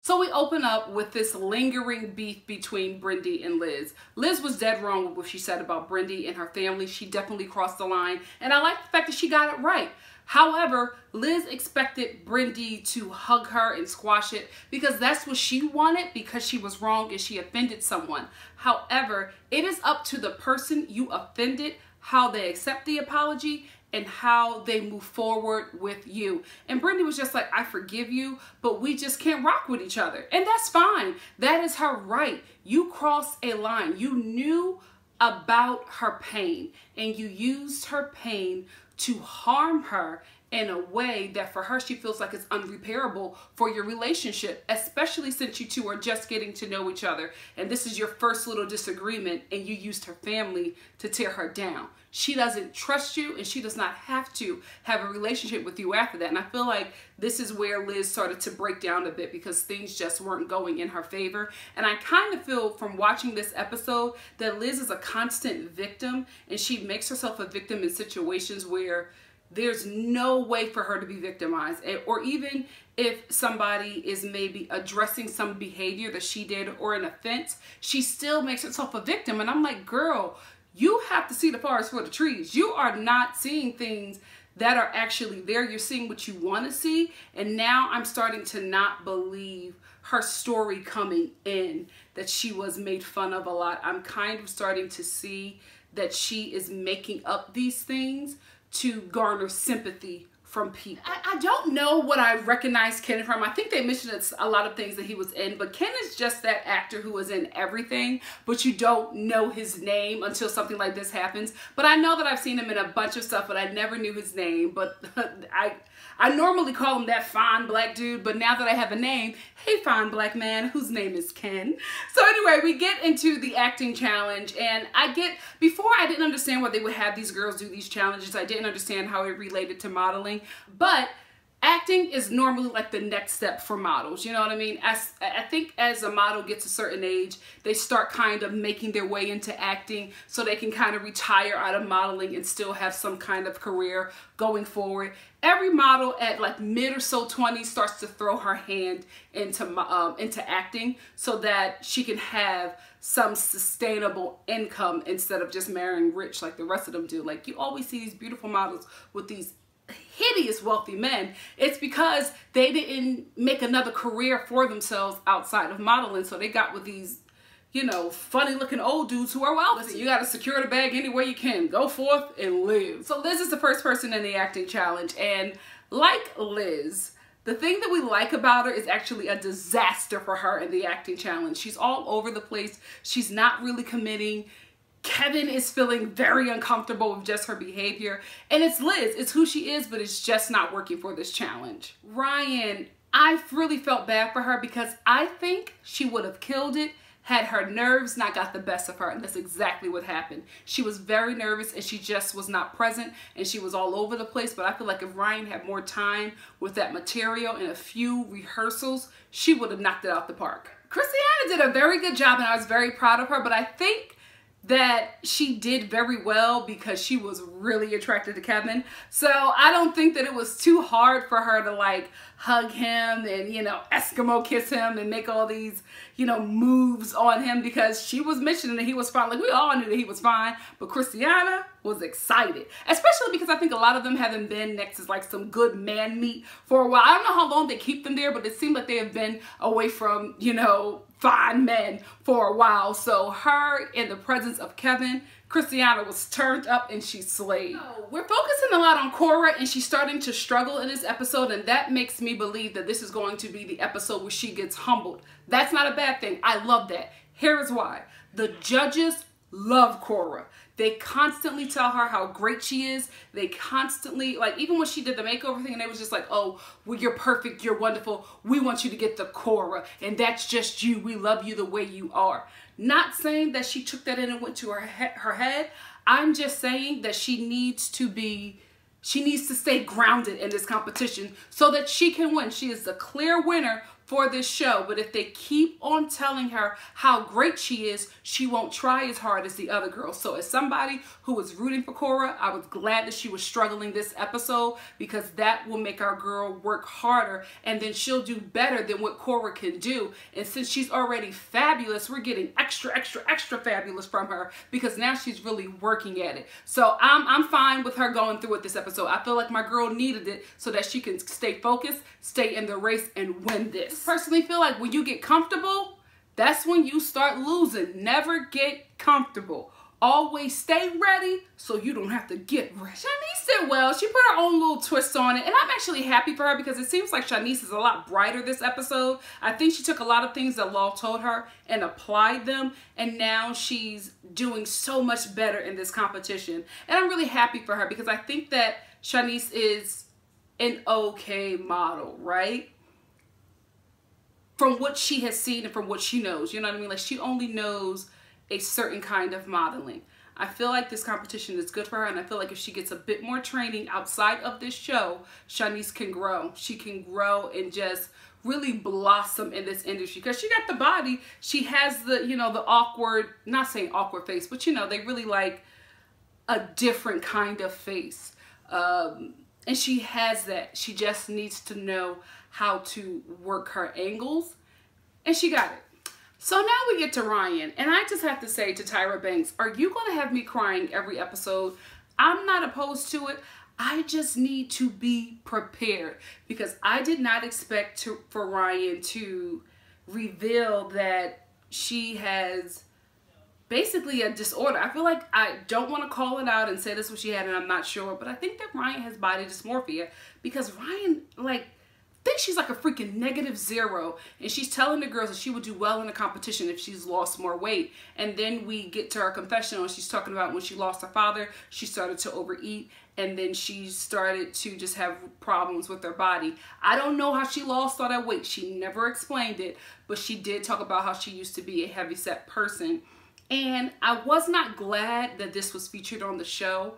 So we open up with this lingering beef between Brindy and Liz. Liz was dead wrong with what she said about Brindy and her family. She definitely crossed the line, and I like the fact that she got it right. However, Liz expected Brindy to hug her and squash it because that's what she wanted, because she was wrong and she offended someone. However, it is up to the person you offended how they accept the apology and how they move forward with you. And Brindy was just like, I forgive you, but we just can't rock with each other. And that's fine. That is her right. You crossed a line. You knew about her pain and you used her pain to harm her in a way that for her she feels like it's unrepairable for your relationship, especially since you two are just getting to know each other and this is your first little disagreement and you used her family to tear her down. She doesn't trust you and she does not have to have a relationship with you after that. And I feel like this is where Liz started to break down a bit because things just weren't going in her favor. And I kind of feel from watching this episode that Liz is a constant victim and she makes herself a victim in situations where there's no way for her to be victimized. Or even if somebody is maybe addressing some behavior that she did or an offense, she still makes herself a victim. And I'm like, girl, you have to see the forest for the trees. You are not seeing things that are actually there. You're seeing what you want to see. And now I'm starting to not believe her story coming in, that she was made fun of a lot. I'm kind of starting to see that she is making up these things to garner sympathy from people. I don't know what I recognize Ken from. I think they mentioned a lot of things that he was in, but Ken is just that actor who is in everything, but you don't know his name until something like this happens. But I know that I've seen him in a bunch of stuff, but I never knew his name. But I normally call him that fine black dude, but now that I have a name, hey fine black man, whose name is Ken. So anyway, we get into the acting challenge, and before I didn't understand why they would have these girls do these challenges. I didn't understand how it related to modeling, but acting is normally like the next step for models. You know what I mean? I think as a model gets a certain age, they start kind of making their way into acting so they can kind of retire out of modeling and still have some kind of career going forward. Every model at like mid or so 20s starts to throw her hand into acting so that she can have some sustainable income instead of just marrying rich like the rest of them do. Like you always see these beautiful models with these hideous wealthy men. It's because they didn't make another career for themselves outside of modeling, so they got with these, you know, funny looking old dudes who are wealthy. Listen, you got to secure the bag any way you can. Go forth and live. So Liz is the first person in the acting challenge, and like Liz, the thing that we like about her is actually a disaster for her in the acting challenge. She's all over the place. She's not really committing. Kevin is feeling very uncomfortable with just her behavior. And it's Liz. It's who she is, but it's just not working for this challenge. Rhyan, I really felt bad for her because I think she would have killed it had her nerves not got the best of her. And that's exactly what happened. She was very nervous and she just was not present and she was all over the place. But I feel like if Rhyan had more time with that material and a few rehearsals, she would have knocked it out the park. Christiana did a very good job and I was very proud of her, but I think that she did very well because she was really attracted to Kevin. So I don't think that it was too hard for her to like hug him and, you know, Eskimo kiss him and make all these, you know, moves on him because she was mentioning that he was fine. Like we all knew that he was fine, but Christiana was excited, especially because I think a lot of them haven't been next to like some good man meat for a while. I don't know how long they keep them there, but it seemed like they have been away from, you know, fine men for a while. So her in the presence of Kevin, Christiana was turned up and she slayed. So we're focusing a lot on Coura and she's starting to struggle in this episode, and that makes me believe that this is going to be the episode where she gets humbled. That's not a bad thing. I love that. Here is why. The judges love Coura. They constantly tell her how great she is. They constantly, like even when she did the makeover thing and they was just like, oh, well, you're perfect, you're wonderful. We want you to get the Coura and that's just you. We love you the way you are. Not saying that she took that in and went to her head. I'm just saying that she needs to stay grounded in this competition so that she can win. She is the clear winner for this show. But if they keep on telling her how great she is, she won't try as hard as the other girls. So as somebody who was rooting for Coura, I was glad that she was struggling this episode, because that will make our girl work harder, and then she'll do better than what Coura can do. And since she's already fabulous, we're getting extra fabulous from her, because now she's really working at it. So I'm fine with her going through it this episode. I feel like my girl needed it so that she can stay focused, stay in the race, and win this. I personally feel like when you get comfortable, that's when you start losing. Never get comfortable. Always stay ready so you don't have to get ready. Shanice did well. She put her own little twist on it, and I'm actually happy for her, because it seems like Shanice is a lot brighter this episode. I think she took a lot of things that Law told her and applied them, and now she's doing so much better in this competition. And I'm really happy for her, because I think that Shanice is an okay model, right? From what she has seen and from what she knows, you know what I mean? Like, she only knows a certain kind of modeling. I feel like this competition is good for her, and I feel like if she gets a bit more training outside of this show, Shanice can grow. She can grow and just really blossom in this industry, because she got the body. She has the, you know, the awkward, not saying awkward face, but you know, they really like a different kind of face. And she has that. She just needs to know how to work her angles, and she got it. So now we get to Ryan, and I just have to say to Tyra Banks, are you going to have me crying every episode? I'm not opposed to it. I just need to be prepared, because I did not expect for Ryan to reveal that she has basically a disorder. I feel like I don't want to call it out and say this is what she had, and I'm not sure, but I think that Ryan has body dysmorphia, because Ryan, like, thinks she's like a freaking -0, and she's telling the girls that she would do well in a competition if she's lost more weight. And then we get to her confessional, and she's talking about when she lost her father, she started to overeat, and then she started to just have problems with her body. I don't know how she lost all that weight. She never explained it, but she did talk about how she used to be a heavyset person. And I was not glad that this was featured on the show.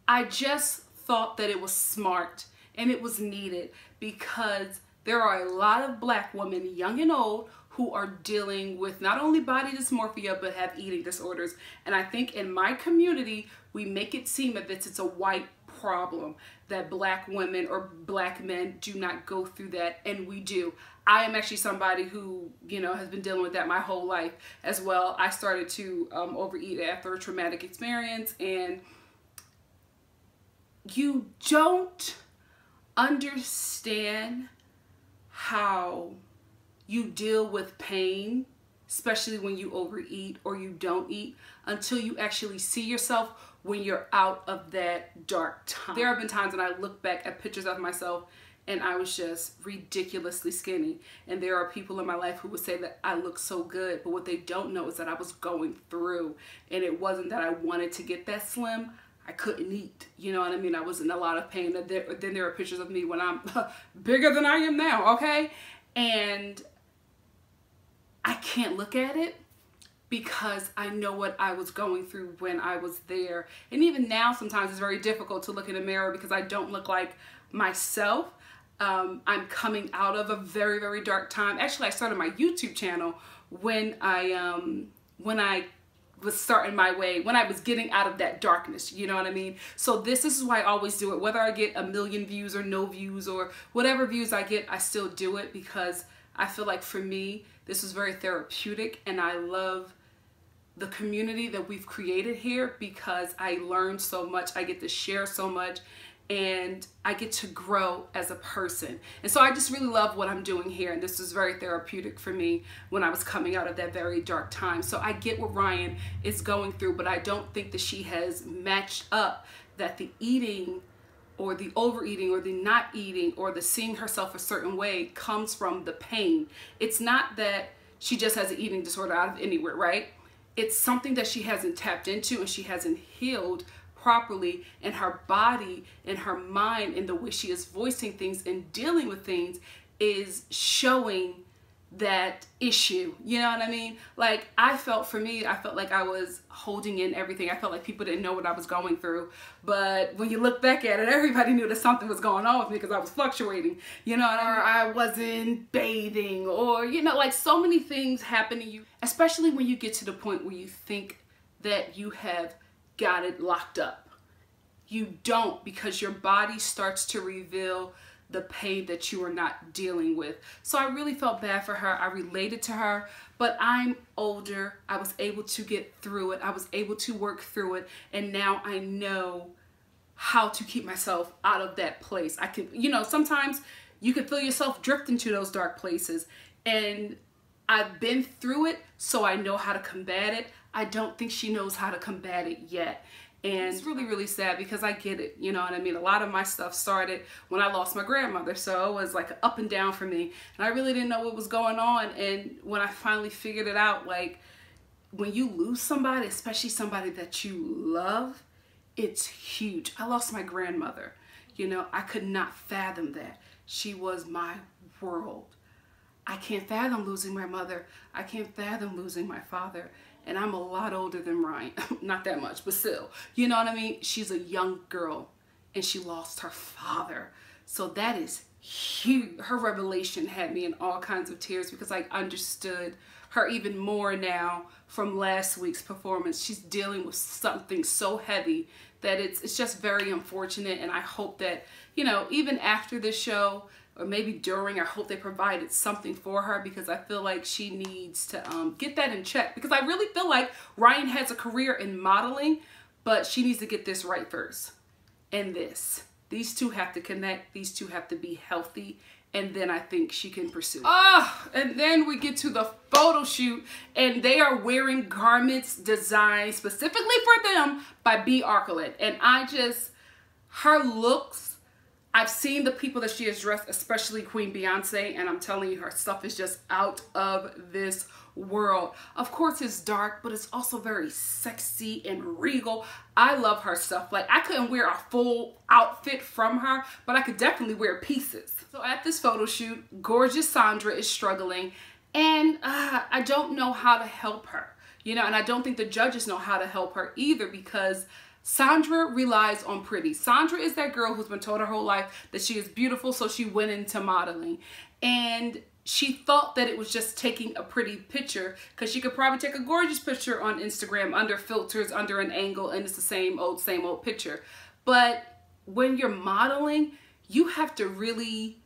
I just thought that it was smart and it was needed, because there are a lot of Black women, young and old, who are dealing with not only body dysmorphia, but have eating disorders. And I think in my community, we make it seem that it's a white problem, that Black women or Black men do not go through that, and we do. I am actually somebody who, you know, has been dealing with that my whole life as well. I started to overeat after a traumatic experience, and you don't understand how you deal with pain, especially when you overeat or you don't eat, until you actually see yourself when you're out of that dark time. There have been times when I look back at pictures of myself and I was just ridiculously skinny, and there are people in my life who would say that I look so good, but what they don't know is that I was going through, and it wasn't that I wanted to get that slim. I couldn't eat, you know what I mean? I was in a lot of pain. Then there are pictures of me when I'm bigger than I am now, okay? And I can't look at it, because I know what I was going through when I was there. And even now, sometimes it's very difficult to look in a mirror, because I don't look like myself. I'm coming out of a very dark time. Actually, I started my YouTube channel when I was starting my way, when I was getting out of that darkness, you know what I mean? So this is why I always do it. Whether I get 1 million views or no views, or whatever views I get, I still do it, because I feel like for me, this was very therapeutic, and I love the community that we've created here, because I learned so much, I get to share so much, and I get to grow as a person. And so I just really love what I'm doing here, and this was very therapeutic for me when I was coming out of that very dark time. So I get what Ryan is going through, but I don't think that she has matched up that the eating or the overeating or the not eating or the seeing herself a certain way comes from the pain. It's not that she just has an eating disorder out of anywhere, right? It's something that she hasn't tapped into, and she hasn't healed properly, and her body and her mind and the way she is voicing things and dealing with things is showing that issue, you know what I mean? Like, for me, I felt like I was holding in everything. I felt like people didn't know what I was going through. But when you look back at it, everybody knew that something was going on with me because I was fluctuating, you know, or I wasn't bathing, or, you know, like so many things happen to you, especially when you get to the point where you think that you have got it locked up. You don't, because your body starts to reveal the pain that you are not dealing with. So I really felt bad for her. I related to her, but I'm older. I was able to get through it. I was able to work through it. And now I know how to keep myself out of that place. I can, you know, sometimes you can feel yourself drifting to those dark places, and I've been through it, so I know how to combat it. I don't think she knows how to combat it yet. And it's really, really sad because I get it, you know what I mean? A lot of my stuff started when I lost my grandmother, so it was like up and down for me. And I really didn't know what was going on. And when I finally figured it out, like, when you lose somebody, especially somebody that you love, it's huge. I lost my grandmother. You know, I could not fathom that. She was my world. I can't fathom losing my mother. I can't fathom losing my father. And I'm a lot older than Ryan. Not that much, but still. You know what I mean? She's a young girl and she lost her father. So that is huge. Her revelation had me in all kinds of tears because I understood her even more now from last week's performance. She's dealing with something so heavy that it's just very unfortunate. And I hope that, you know, even after this show, or maybe during, I hope they provided something for her, because I feel like she needs to get that in check, because I really feel like Ryan has a career in modeling, but she needs to get this right first. And these two have to connect. These two have to be healthy. And then I think she can pursue. And then we get to the photo shoot, and they are wearing garments designed specifically for them by B. Arcolette. And her looks, I've seen the people that she has dressed, especially Queen Beyonce, and I'm telling you, her stuff is just out of this world. Of course, it's dark, but it's also very sexy and regal. I love her stuff. Like, I couldn't wear a full outfit from her, but I could definitely wear pieces. So at this photo shoot, gorgeous Sandra is struggling, and I don't know how to help her. You know, and I don't think the judges know how to help her either, because Sandra relies on pretty. Sandra is that girl who's been told her whole life that she is beautiful, so she went into modeling. And she thought that it was just taking a pretty picture, because she could probably take a gorgeous picture on Instagram under filters, under an angle, and it's the same old picture. But when you're modeling, you have to really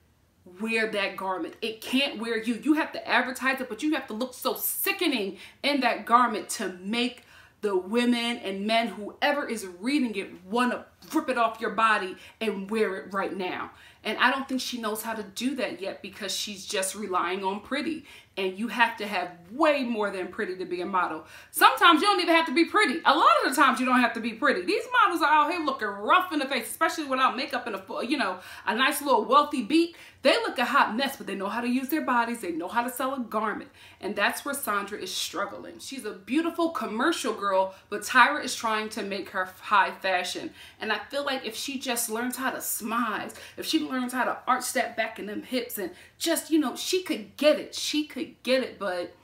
wear that garment. It can't wear you. You have to advertise it, but you have to look so sickening in that garment to make the women and men, whoever is reading it, want to rip it off your body and wear it right now. And I don't think she knows how to do that yet, because she's just relying on pretty. And you have to have way more than pretty to be a model. Sometimes you don't even have to be pretty. A lot of the times you don't have to be pretty. These models are out here looking rough in the face, especially without makeup and a nice little wealthy beat. They look a hot mess, but they know how to use their bodies. They know how to sell a garment. And that's where Sandra is struggling. She's a beautiful commercial girl, but Tyra is trying to make her high fashion. And I feel like if she just learns how to smile, if she learns how to arch that back in them hips, and just, you know, she could get it. She could get it, but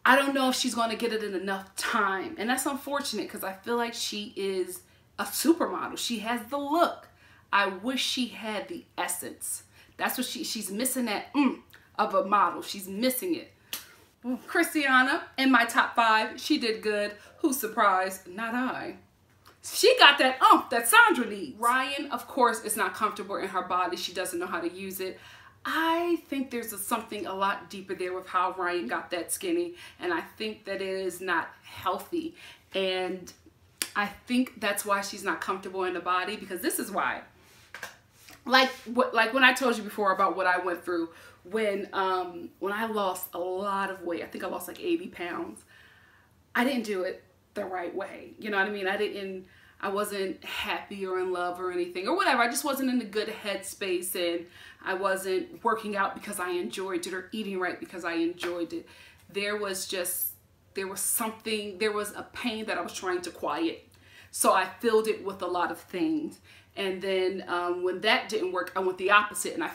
I don't know if she's going to get it in enough time. And that's unfortunate, because I feel like she is a supermodel. She has the look. I wish she had the essence. That's what she's missing, that of a model. She's missing it. Christiana, in my top 5, she did good. Who's surprised? Not I. She got that that Sandra needs. Rhyan, of course, is not comfortable in her body. She doesn't know how to use it. I think there's something a lot deeper there with how Rhyan got that skinny. And I think that it is not healthy. And I think that's why she's not comfortable in the body, because this is why. Like when I told you before about what I went through when I lost a lot of weight. I think I lost like 80 pounds. I didn't do it the right way. You know what I mean? I wasn't happy or in love or anything or whatever. I just wasn't in a good headspace, and I wasn't working out because I enjoyed it or eating right because I enjoyed it. There was a pain that I was trying to quiet. So I filled it with a lot of things. And then when that didn't work, I went the opposite, and I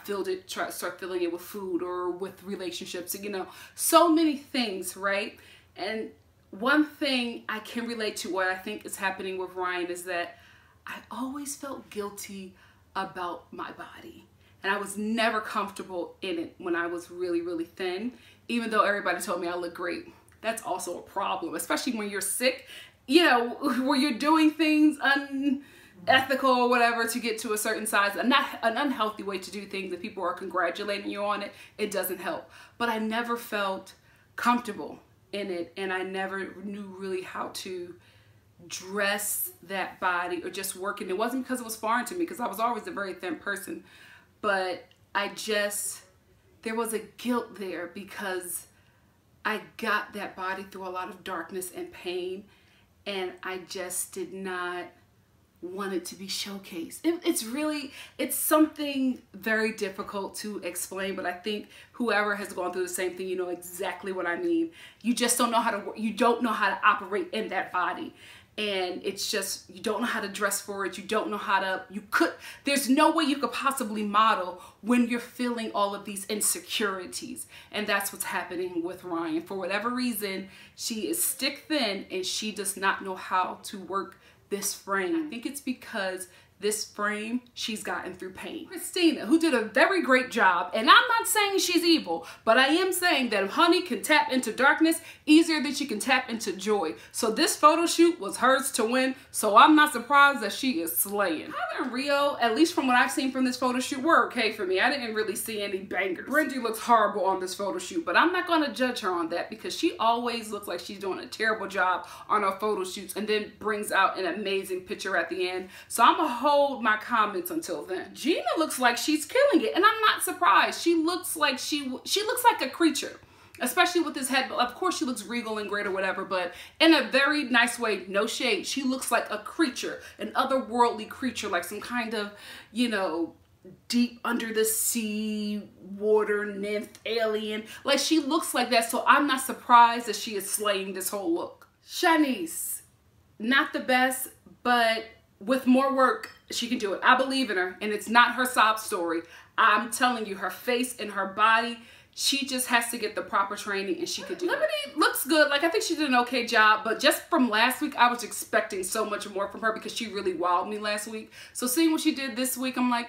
start filling it with food or with relationships, and, you know, so many things, right? And one thing I can relate to what I think is happening with Rhyan is that I always felt guilty about my body. And I was never comfortable in it when I was really, really thin, even though everybody told me I look great. That's also a problem, especially when you're sick, you know, where you're doing things unethical or whatever to get to a certain size, an unhealthy way to do things, and people are congratulating you on it, it doesn't help. But I never felt comfortable in it, and I never knew really how to dress that body or just work. And it wasn't because it was foreign to me, because I was always a very thin person, but there was a guilt there because I got that body through a lot of darkness and pain, and I just did not want it to be showcased. It's something very difficult to explain, but I think whoever has gone through the same thing, you know exactly what I mean. You just don't know how to work. You don't know how to operate in that body. And it's just, you don't know how to dress for it. You don't know how to, there's no way you could possibly model when you're feeling all of these insecurities. And that's what's happening with Rhyan. For whatever reason, she is stick thin and she does not know how to work this frame. I think it's because this frame she's gotten through pain. Christina, who did a very great job, and I'm not saying she's evil, but I am saying that honey can tap into darkness easier than she can tap into joy. So this photo shoot was hers to win, so I'm not surprised that she is slaying. Tyler and Rio, at least from what I've seen from this photo shoot, were okay for me. I didn't really see any bangers. Brindy looks horrible on this photo shoot, but I'm not gonna judge her on that because she always looks like she's doing a terrible job on her photo shoots and then brings out an amazing picture at the end. So I'm gonna hold my comments until then. Gina looks like she's killing it, and I'm not surprised. She looks like she looks like a creature, especially with this head. Of course she looks regal and great or whatever, but in a very nice way, no shade. She looks like a creature, an otherworldly creature, like some kind of, you know, deep under the sea water nymph alien. Like, she looks like that, so I'm not surprised that she is slaying this whole look. Shanice, not the best, but with more work, she can do it. I believe in her, and it's not her sob story. I'm telling you, her face and her body, she just has to get the proper training and she could do it. Liberty looks good. Like, I think she did an okay job, but just from last week, I was expecting so much more from her because she really wowed me last week. So seeing what she did this week, I'm like,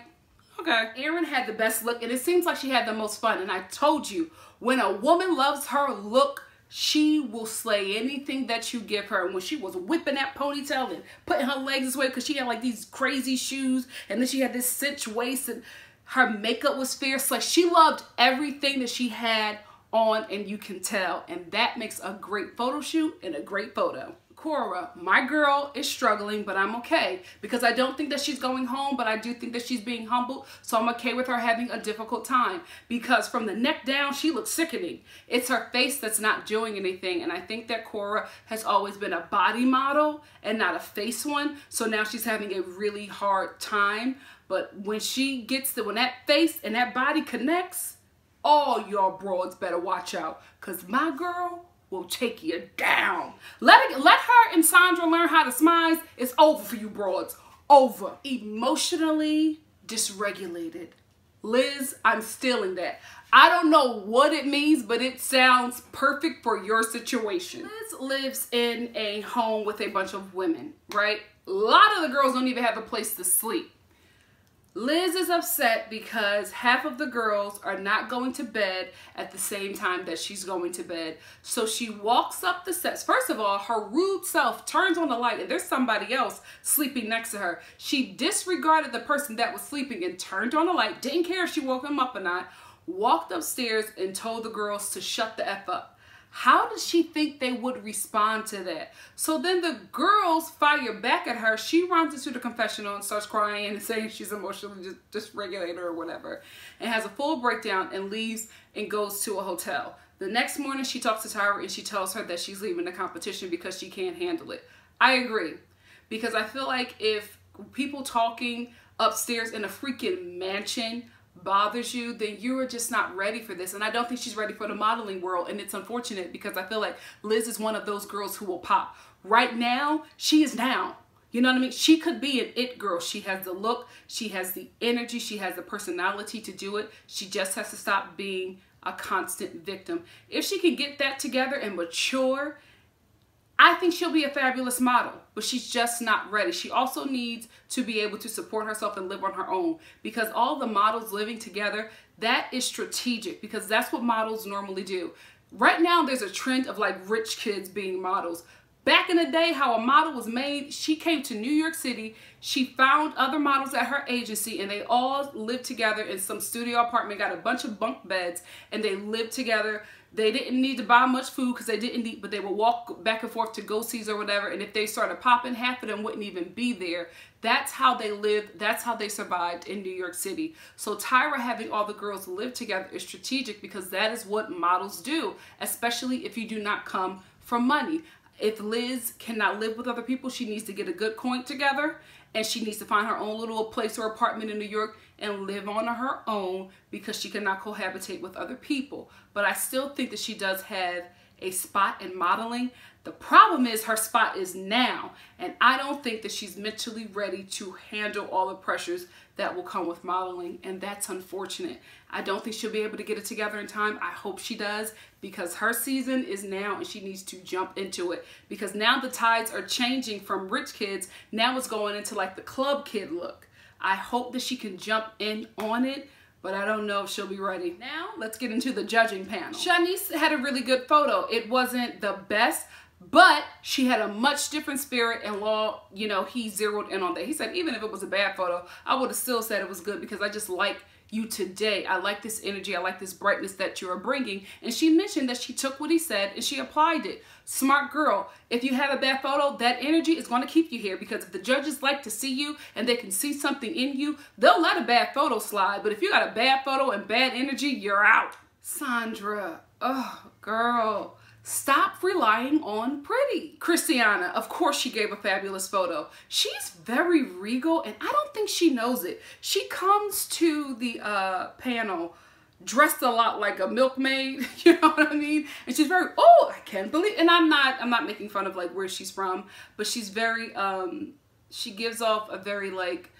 okay. Erin had the best look, and it seems like she had the most fun. And I told you, when a woman loves her look, she will slay anything that you give her. And when she was whipping that ponytail and putting her legs this way because she had like these crazy shoes, and then she had this cinch waist, and her makeup was fierce. Like, she loved everything that she had on, and you can tell. And that makes a great photo shoot and a great photo. Coura, my girl, is struggling, but I'm okay because I don't think that she's going home, but I do think that she's being humbled, so I'm okay with her having a difficult time because from the neck down, she looks sickening. It's her face that's not doing anything, and I think that Coura has always been a body model and not a face one, so now she's having a really hard time, but when she gets when that face and that body connects, all y'all broads better watch out because my girl will take you down. Let her and Sandra learn how to smize. It's over for you broads. Over. Emotionally dysregulated. Liz, I'm stealing that. I don't know what it means, but it sounds perfect for your situation. Liz lives in a home with a bunch of women, right? A lot of the girls don't even have a place to sleep. Liz is upset because half of the girls are not going to bed at the same time that she's going to bed. So she walks up the steps. First of all, her rude self turns on the light and there's somebody else sleeping next to her. She disregarded the person that was sleeping and turned on the light, didn't care if she woke him up or not, walked upstairs and told the girls to shut the F up. How does she think they would respond to that? So then the girls fire back at her. She runs into the confessional and starts crying and saying she's emotionally dysregulated or whatever, and has a full breakdown and leaves and goes to a hotel. The next morning she talks to Tyra and she tells her that she's leaving the competition because she can't handle it. I agree, because I feel like if people talking upstairs in a freaking mansion bothers you, then you are just not ready for this. And I don't think she's ready for the modeling world, and it's unfortunate because I feel like Liz is one of those girls who will pop. Right now, she is down. You know what I mean? She could be an it girl. She has the look, she has the energy, she has the personality to do it. She just has to stop being a constant victim. If she can get that together and mature, I think she'll be a fabulous model, but she's just not ready. She also needs to be able to support herself and live on her own, because all the models living together, that is strategic, because that's what models normally do. Right now, there's a trend of like rich kids being models. Back in the day, how a model was made, she came to New York City, she found other models at her agency, and they all lived together in some studio apartment, got a bunch of bunk beds, and they lived together. They didn't need to buy much food because they didn't eat, but they would walk back and forth to go-sees or whatever, and if they started popping, half of them wouldn't even be there. That's how they lived. That's how they survived in New York City. So Tyra having all the girls live together is strategic, because that is what models do, especially if you do not come from money. If Liz cannot live with other people, she needs to get a good coin together, and she needs to find her own little place or apartment in New York and live on her own, because she cannot cohabitate with other people. But I still think that she does have a spot in modeling. The problem is her spot is now, and I don't think that she's mentally ready to handle all the pressures that will come with modeling, and that's unfortunate. I don't think she'll be able to get it together in time. I hope she does, because her season is now and she needs to jump into it, because now the tides are changing from rich kids. Now it's going into like the club kid look. I hope that she can jump in on it, but I don't know if she'll be ready. Now, let's get into the judging panel. Shanice had a really good photo. It wasn't the best, but she had a much different spirit, and Law, you know, he zeroed in on that. He said, even if it was a bad photo, I would have still said it was good, because I just like you today. I like this energy. I like this brightness that you are bringing. And she mentioned that she took what he said and she applied it. Smart girl. If you have a bad photo, that energy is going to keep you here, because if the judges like to see you and they can see something in you, they'll let a bad photo slide. But if you got a bad photo and bad energy, you're out. Sandra, oh, girl. Stop relying on pretty. Christiana, of course she gave a fabulous photo. She's very regal, and I don't think she knows it. She comes to the panel dressed a lot like a milkmaid, you know what I mean? And she's very, oh, I can't believe, and I'm not making fun of like where she's from, but she's very, she gives off a very like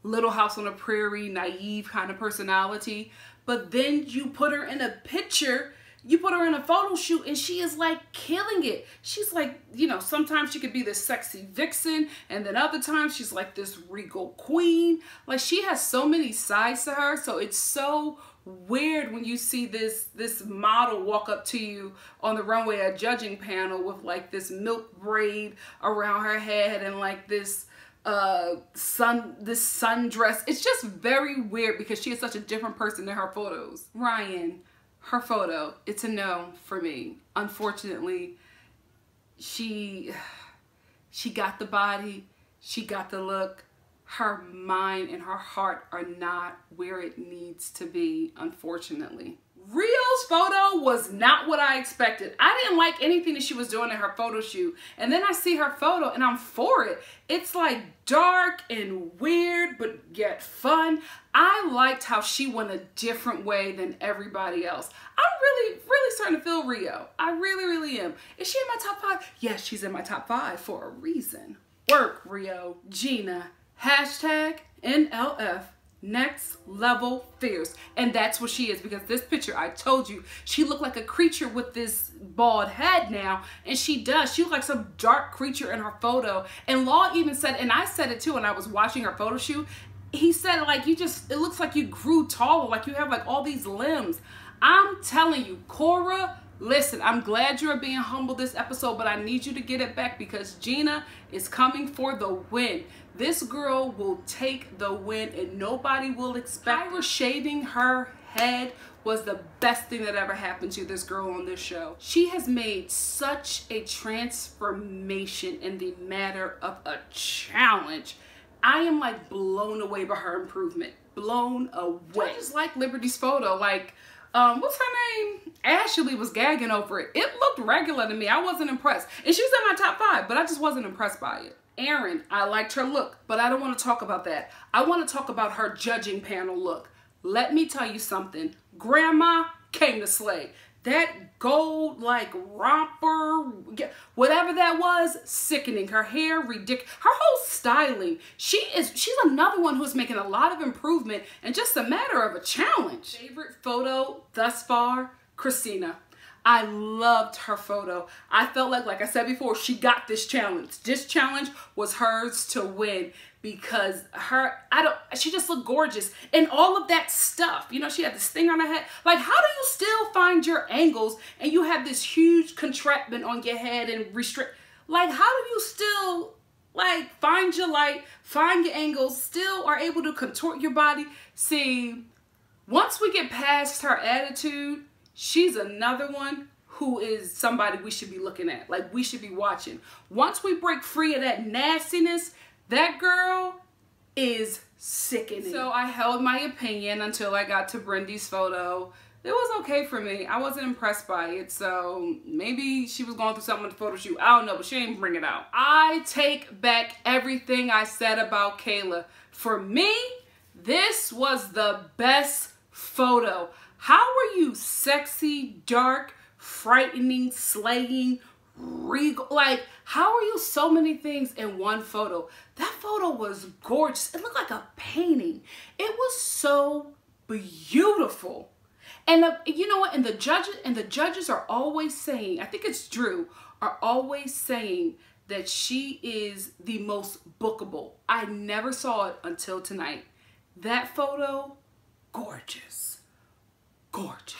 Little House on the Prairie, naive kind of personality. But then you put her in a picture, you put her in a photo shoot, and she is like killing it. She's like, you know, sometimes she could be this sexy vixen, and then other times she's like this regal queen. Like, she has so many sides to her, so it's so weird when you see this model walk up to you on the runway at a judging panel with like this milk braid around her head and like this sundress. It's just very weird, because she is such a different person than her photos. Ryan, her photo, it's a no for me. Unfortunately, she got the body, she got the look. Her mind and her heart are not where it needs to be, unfortunately. Rio's photo was not what I expected. I didn't like anything that she was doing in her photo shoot. And then I see her photo and I'm for it. It's like dark and weird, but yet fun. I liked how she went a different way than everybody else. I'm really starting to feel Rio. I really am. Is she in my top 5? Yes, she's in my top 5 for a reason. Work, Rio. Gina. Hashtag NLF. Next level fierce. And that's what she is, because this picture, I told you, she looked like a creature with this bald head now, and she does. She looked like some dark creature in her photo. And Law even said, and I said it too when I was watching her photo shoot, he said like, it looks like you grew taller, like you have like all these limbs. I'm telling you, Coura, listen, I'm glad you're being humble this episode, but I need you to get it back, because Gina is coming for the win. This girl will take the win, and nobody will expect her. Shaving her head was the best thing that ever happened to this girl on this show. She has made such a transformation in the matter of a challenge. I am like blown away by her improvement. Blown away. I just like Liberty's photo. Like, what's her name? Ashley was gagging over it. It looked regular to me. I wasn't impressed. And she was in my top 5, but I just wasn't impressed by it. Erin, I liked her look, but I don't want to talk about that. I want to talk about her judging panel look. Let me tell you something. Grandma came to slay. that gold like romper, whatever that was, sickening. Her hair, ridiculous. Her whole styling. She's another one who's making a lot of improvement and just a matter of a challenge. Favorite photo thus far, Christina. I loved her photo. I felt like I said before, she got this challenge. This challenge was hers to win because she just looked gorgeous. And all of that stuff, you know, she had this thing on her head. Like, how do you still find your angles and you have this huge contraption on your head and restrict? Like, how do you still, like, find your light, find your angles, still are able to contort your body? See, once we get past her attitude, she's another one who is somebody we should be looking at. Like, we should be watching. Once we break free of that nastiness, that girl is sickening. So I held my opinion until I got to Brindy's photo. It was okay for me. I wasn't impressed by it. So maybe she was going through something with the photo shoot. I don't know, but she ain't bring it out. I take back everything I said about Kayla. For me, this was the best photo. How are you sexy, dark, frightening, slaying, regal? Like, how are you so many things in one photo? That photo was gorgeous. It looked like a painting. It was so beautiful. And you know what? And the judges are always saying, I think it's Drew, are always saying that she is the most bookable. I never saw it until tonight. That photo, gorgeous. Gorgeous.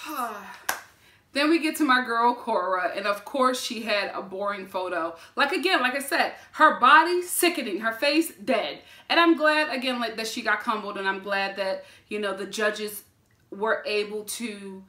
Then we get to my girl Coura, and of course she had a boring photo. Like, again, like I said, her body sickening, her face dead. And I'm glad, again, like that she got humbled, and I'm glad that, you know, the judges were able to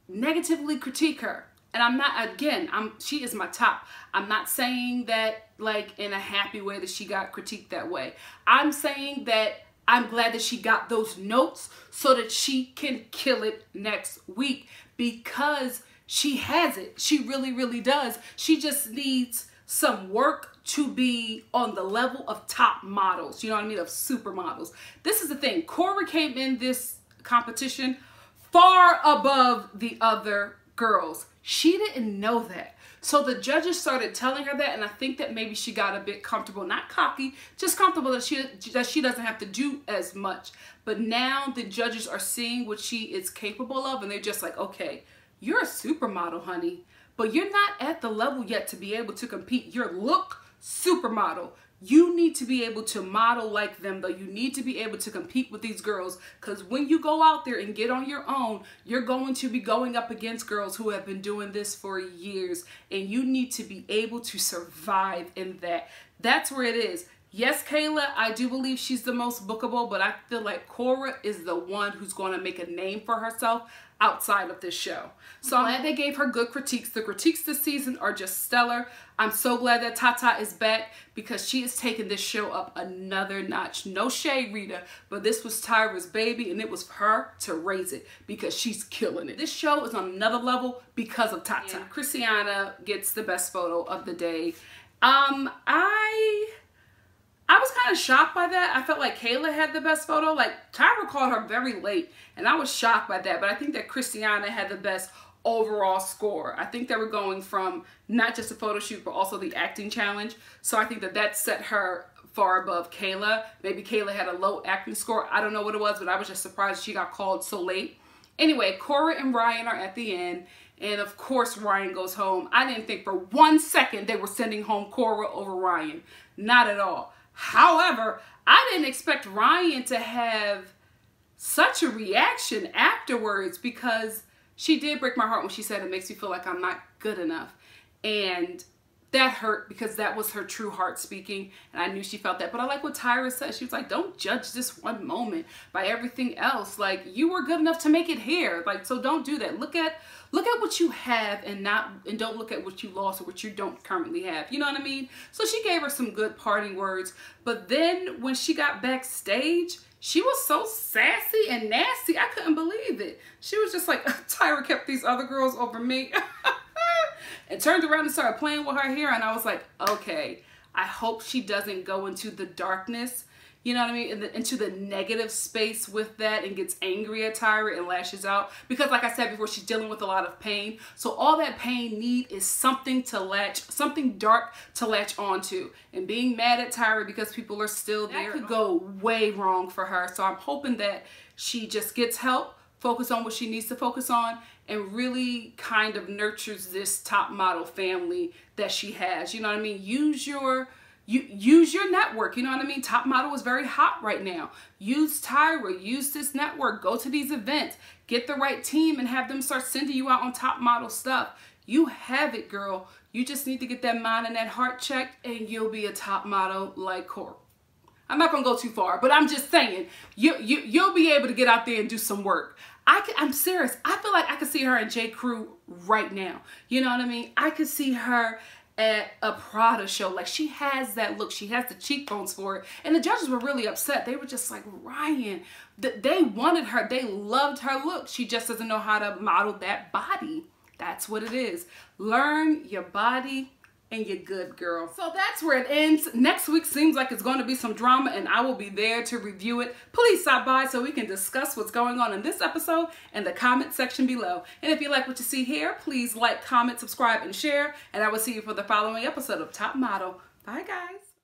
negatively critique her. And I'm not, again, she is my top. I'm not saying that like in a happy way that she got critiqued that way. I'm saying that I'm glad that she got those notes so that she can kill it next week, because she has it. She really, really does. She just needs some work to be on the level of top models, you know what I mean, of supermodels. This is the thing. Coura came in this competition far above the other girls. She didn't know that. So the judges started telling her that, and I think that maybe she got a bit comfortable, not cocky, just comfortable that she doesn't have to do as much. But now the judges are seeing what she is capable of, and they're just like, okay, you're a supermodel, honey, but you're not at the level yet to be able to compete. Your look, supermodel. You need to be able to model like them, though. You need to be able to compete with these girls, because when you go out there and get on your own, you're going to be going up against girls who have been doing this for years, and you need to be able to survive in that. That's where it is. Yes, Kayla, I do believe she's the most bookable, but I feel like Coura is the one who's going to make a name for herself outside of this show. So I'm glad they gave her good critiques. The critiques this season are just stellar. I'm so glad that Tata is back, because she is taking this show up another notch. No shade, Rita, but this was Tyra's baby, and it was for her to raise it, because she's killing it. This show is on another level because of Tata. And Christiana gets the best photo of the day. I was kind of shocked by that. I felt like Kayla had the best photo. Like, Tyra called her very late, and I was shocked by that. But I think that Christiana had the best overall score. I think they were going from not just a photo shoot, but also the acting challenge. So I think that that set her far above Kayla. Maybe Kayla had a low acting score. I don't know what it was, but I was just surprised she got called so late. Anyway, Coura and Rhyan are at the end. And of course, Rhyan goes home. I didn't think for 1 second they were sending home Coura over Rhyan. Not at all. However, I didn't expect Rhyan to have such a reaction afterwards, because she did break my heart when she said it makes me feel like I'm not good enough. And that hurt, because that was her true heart speaking, and I knew she felt that. But I like what Tyra said. She was like, don't judge this one moment by everything else. Like, you were good enough to make it here. Like, so don't do that. Look at what you have, and don't look at what you lost or what you don't currently have. You know what I mean? So she gave her some good parting words. But then when she got backstage, she was so sassy and nasty. I couldn't believe it. She was just like, Tyra kept these other girls over me. And turned around and started playing with her hair. And I was like, okay, I hope she doesn't go into the darkness. you know what I mean, into the negative space with that and gets angry at Tyra and lashes out. Because like I said before, she's dealing with a lot of pain. So all that pain need is something dark to latch onto. And being mad at Tyra because people are still there, that could go way wrong for her. So I'm hoping that she just gets help, focus on what she needs to focus on, and really kind of nurtures this top model family that she has. You know what I mean? Use your network. You know what I mean? Top model is very hot right now. Use Tyra, use this network, go to these events, get the right team and have them start sending you out on top model stuff. You have it, girl. You just need to get that mind and that heart checked and you'll be a top model like Coura. I'm not gonna go too far, but I'm just saying, you'll be able to get out there and do some work. I'm serious. I feel like I could see her in J. Crew right now. You know what I mean? I could see her at a Prada show. Like, she has that look. She has the cheekbones for it. And the judges were really upset. They were just like, Rhyan, they wanted her. They loved her look. She just doesn't know how to model that body. That's what it is. Learn your body and you're good, girl. So that's where it ends. Next week seems like it's going to be some drama and I will be there to review it. Please stop by so we can discuss what's going on in this episode in the comment section below. And if you like what you see here, please like, comment, subscribe, and share. And I will see you for the following episode of Top Model. Bye, guys.